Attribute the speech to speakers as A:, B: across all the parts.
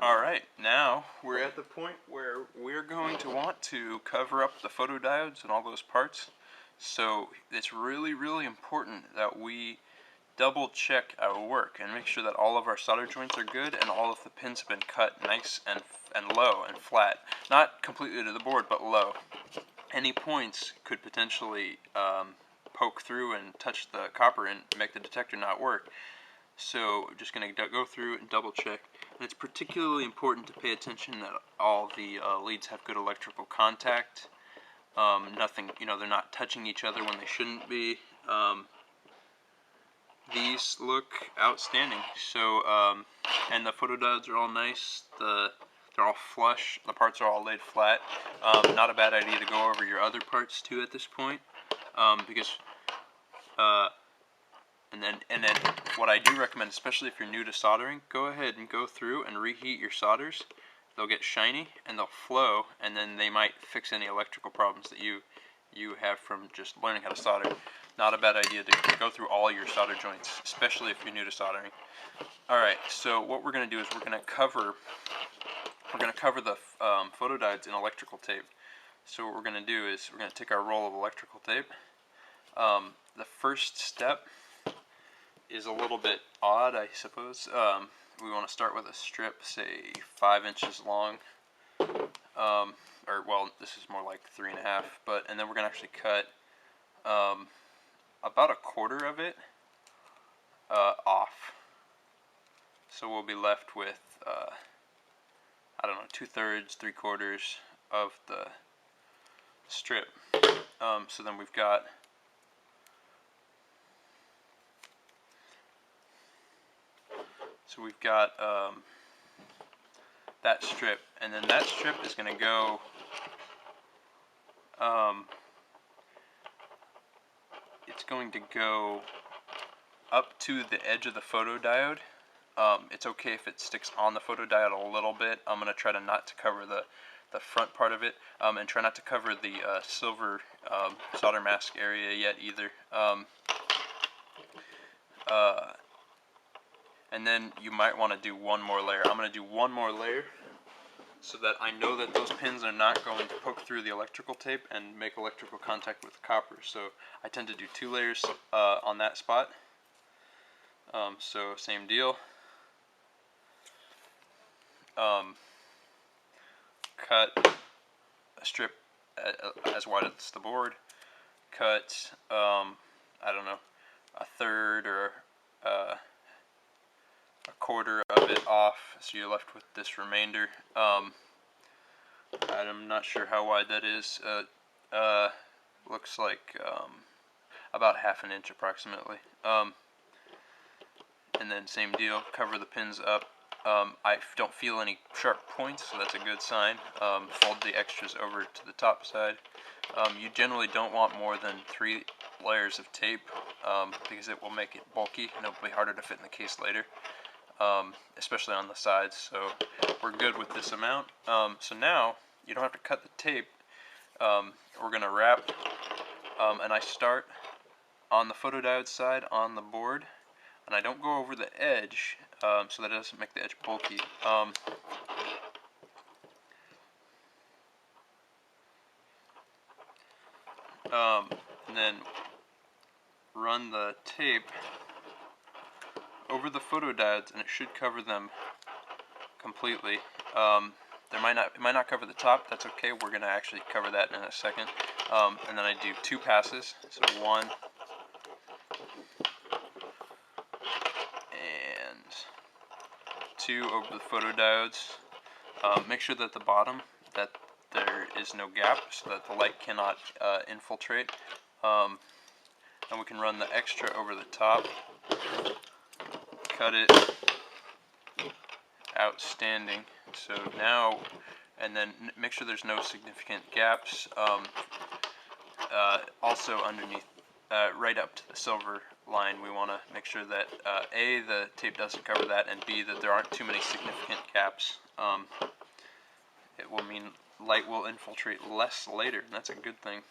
A: Alright, now we're at the point where we're going to want to cover up the photodiodes and all those parts. So it's really important that we double check our work and make sure that all of our solder joints are good and all of the pins have been cut nice and low and flat. Not completely to the board, but low. Any points could potentially poke through and touch the copper and make the detector not work. So I'm just going to go through and double check. And it's particularly important to pay attention that all the leads have good electrical contact. Nothing, they're not touching each other when they shouldn't be. These look outstanding. So, and the photodiodes are all nice. They're all flush. The parts are all laid flat. Not a bad idea to go over your other parts too at this point, because. And then what I do recommend, especially if you're new to soldering, go ahead and go through and reheat your solders. They'll get shiny and they'll flow, and then they might fix any electrical problems that you have from just learning how to solder. Not a bad idea to go through all your solder joints, especially if you're new to soldering. Alright, so what we're going to do is we're going to cover the photodiodes in electrical tape. So what we're going to do is we're going to take our roll of electrical tape. The first step is a little bit odd, I suppose. We want to start with a strip, say 5 inches long, or well, this is more like 3.5, and then we're going to actually cut about 1/4 of it off. So we'll be left with, I don't know, 2/3, 3/4 of the strip. So then we've got that strip, and then that strip is going to go it's going to go up to the edge of the photodiode. It's okay if it sticks on the photodiode a little bit. I'm going to try to not to cover the front part of it, and try not to cover the silver solder mask area yet either. And then you might want to do one more layer. I'm going to do one more layer so that I know that those pins are not going to poke through the electrical tape and make electrical contact with the copper. So I tend to do 2 layers on that spot. So same deal. Cut a strip as wide as the board. Cut, I don't know, 1/3 or 1/4 of it off, so you're left with this remainder. I'm not sure how wide that is. Looks like about 1/2 inch approximately. And then same deal, cover the pins up. I don't feel any sharp points, so that's a good sign. Fold the extras over to the top side. You generally don't want more than 3 layers of tape, because it will make it bulky and it'll be harder to fit in the case later, especially on the sides. So we're good with this amount. So now you don't have to cut the tape. We're going to wrap, and I start on the photodiode side on the board, and I don't go over the edge, so that it doesn't make the edge bulky. And then run the tape over the photodiodes, and it should cover them completely. It might not cover the top. That's okay. We're going to actually cover that in a second. And then I do 2 passes. So 1 and 2 over the photodiodes. Make sure that the bottom, that there is no gap so that the light cannot infiltrate. And we can run the extra over the top. Cut it. Outstanding. So now, and then make sure there's no significant gaps. Also underneath, right up to the silver line, we want to make sure that A, the tape doesn't cover that, and B, that there aren't too many significant gaps. It will mean light will infiltrate less later, and that's a good thing.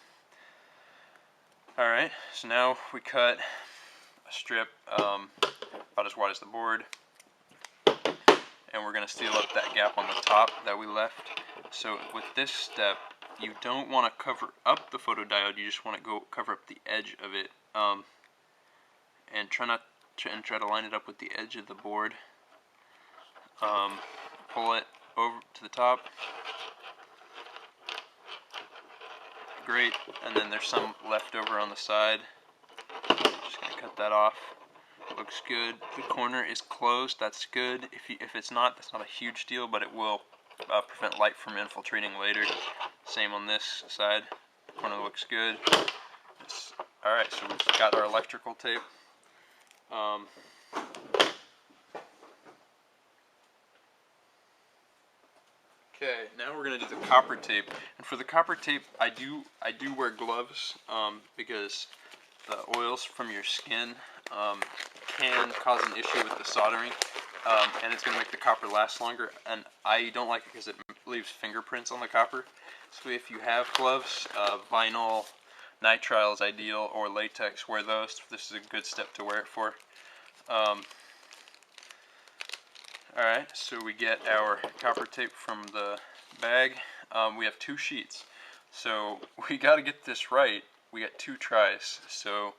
A: Alright, so now we cut a strip about as wide as the board, and we're going to seal up that gap on the top that we left. So with this step, you don't want to cover up the photodiode, you just want to go cover up the edge of it, and try to line it up with the edge of the board. Pull it over to the top. Great, and then there's some left over on the side. Just gonna cut that off. Looks good. The corner is closed. That's good. If it's not, that's not a huge deal, but it will prevent light from infiltrating later. Same on this side. The corner looks good. Alright, so we've got our electrical tape. Okay, now we're going to do the copper tape. And for the copper tape, I do wear gloves because the oils from your skin can cause an issue with the soldering, and it's going to make the copper last longer. And I don't like it because it leaves fingerprints on the copper. So if you have gloves, vinyl, nitrile is ideal, or latex, wear those. This is a good step to wear it for. Alright, so we get our copper tape from the bag. We have 2 sheets, so we got to get this right. We got 2 tries, so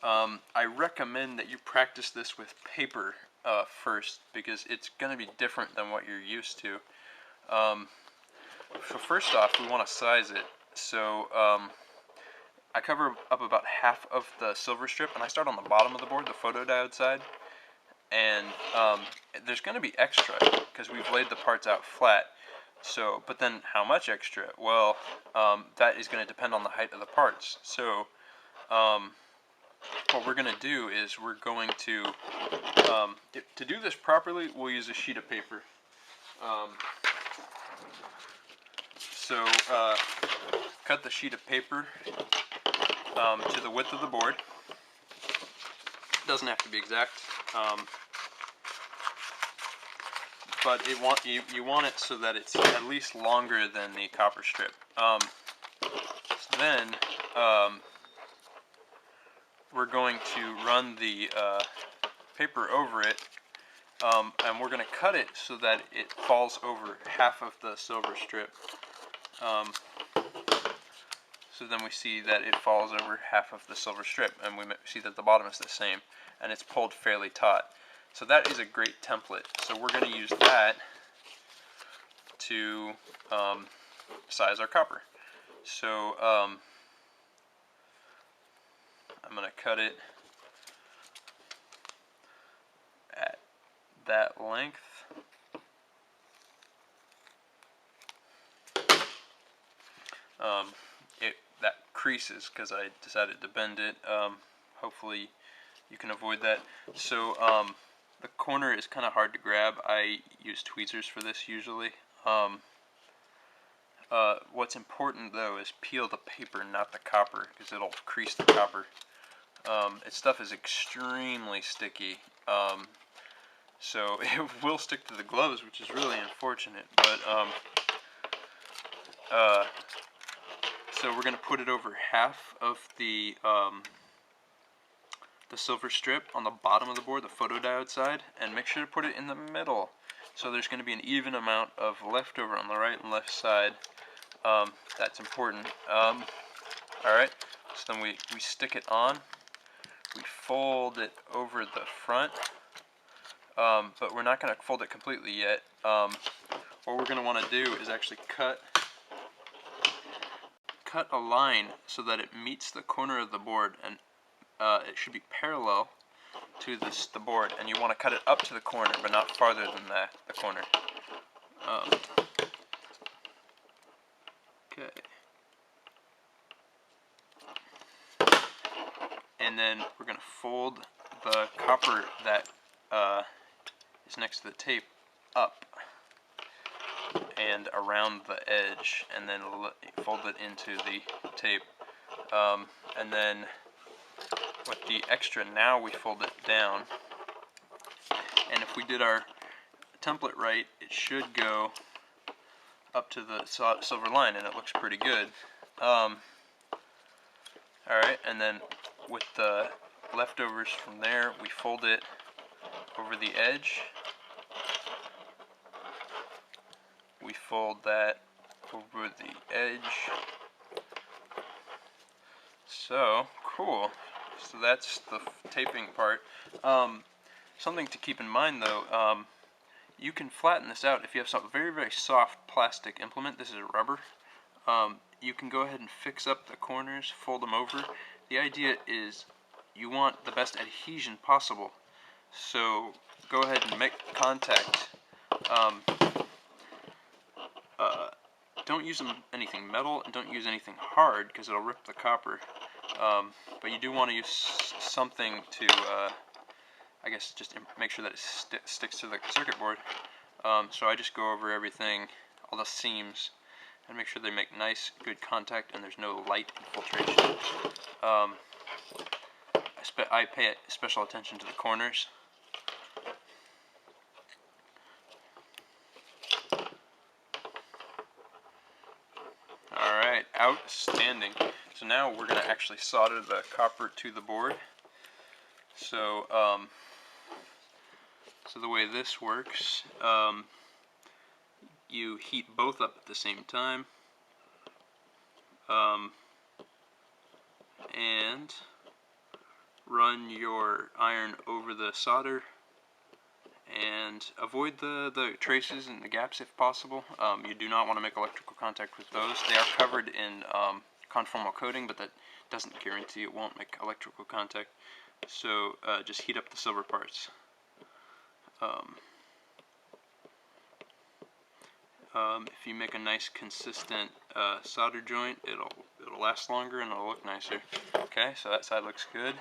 A: I recommend that you practice this with paper first, because it's going to be different than what you're used to. So first off, we want to size it. So I cover up about half of the silver strip, and I start on the bottom of the board, the photodiode side. And there's going to be extra because we've laid the parts out flat. So, but then how much extra? Well, that is going to depend on the height of the parts. So, what we're going to do is we're going to do this properly, we'll use a sheet of paper. Cut the sheet of paper to the width of the board. Doesn't have to be exact. But you want it so that it's at least longer than the copper strip. Then we're going to run the paper over it, and we're going to cut it so that it falls over half of the silver strip. So then we see that it falls over half of the silver strip, and we see that the bottom is the same, and it's pulled fairly taut. So that is a great template. So we're going to use that to size our copper. So I'm going to cut it at that length. That creases because I decided to bend it. Hopefully you can avoid that. So the corner is kind of hard to grab. I use tweezers for this usually. What's important though is peel the paper, not the copper, because it'll crease the copper. Its stuff is extremely sticky, so it will stick to the gloves, which is really unfortunate. But so we're going to put it over half of the silver strip on the bottom of the board, the photodiode side, and make sure to put it in the middle. So there's going to be an even amount of leftover on the right and left side. That's important. Alright, so then we stick it on. We fold it over the front, but we're not going to fold it completely yet. What we're going to want to do is actually cut a line so that it meets the corner of the board, and it should be parallel to the board, and you want to cut it up to the corner, but not farther than the corner. Okay. And then we're going to fold the copper that is next to the tape up and around the edge, and then fold it into the tape. And then with the extra, now we fold it down. And if we did our template right, it should go up to the silver line, and it looks pretty good. Alright, and then with the leftovers from there, we fold it over the edge we fold that over the edge. So, cool. So that's the taping part. Something to keep in mind though, you can flatten this out if you have some very, very soft plastic implement. This is rubber. You can go ahead and fix up the corners, fold them over. The idea is you want the best adhesion possible. So go ahead and make contact. Don't use anything metal, and don't use anything hard because it'll rip the copper. But you do want to use something to, I guess, just make sure that it sticks to the circuit board. So I just go over everything, all the seams, and make sure they make nice, good contact and there's no light infiltration. I pay special attention to the corners. Alright, outstanding. So now we're going to actually solder the copper to the board. So, so the way this works, you heat both up at the same time, and run your iron over the solder, and avoid the traces and the gaps if possible. You do not want to make electrical contact with those. They are covered in conformal coating, but that doesn't guarantee it won't make electrical contact. So just heat up the silver parts. If you make a nice consistent solder joint, it'll last longer and it'll look nicer. Okay, so that side looks good.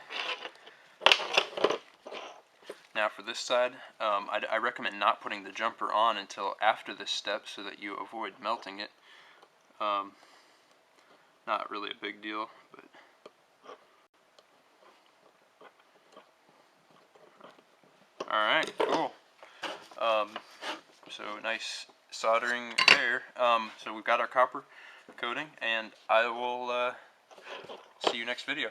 A: Now for this side, I recommend not putting the jumper on until after this step so that you avoid melting it. Not really a big deal, but alright, cool. So nice soldering there. So we've got our copper coating, and I will see you next video.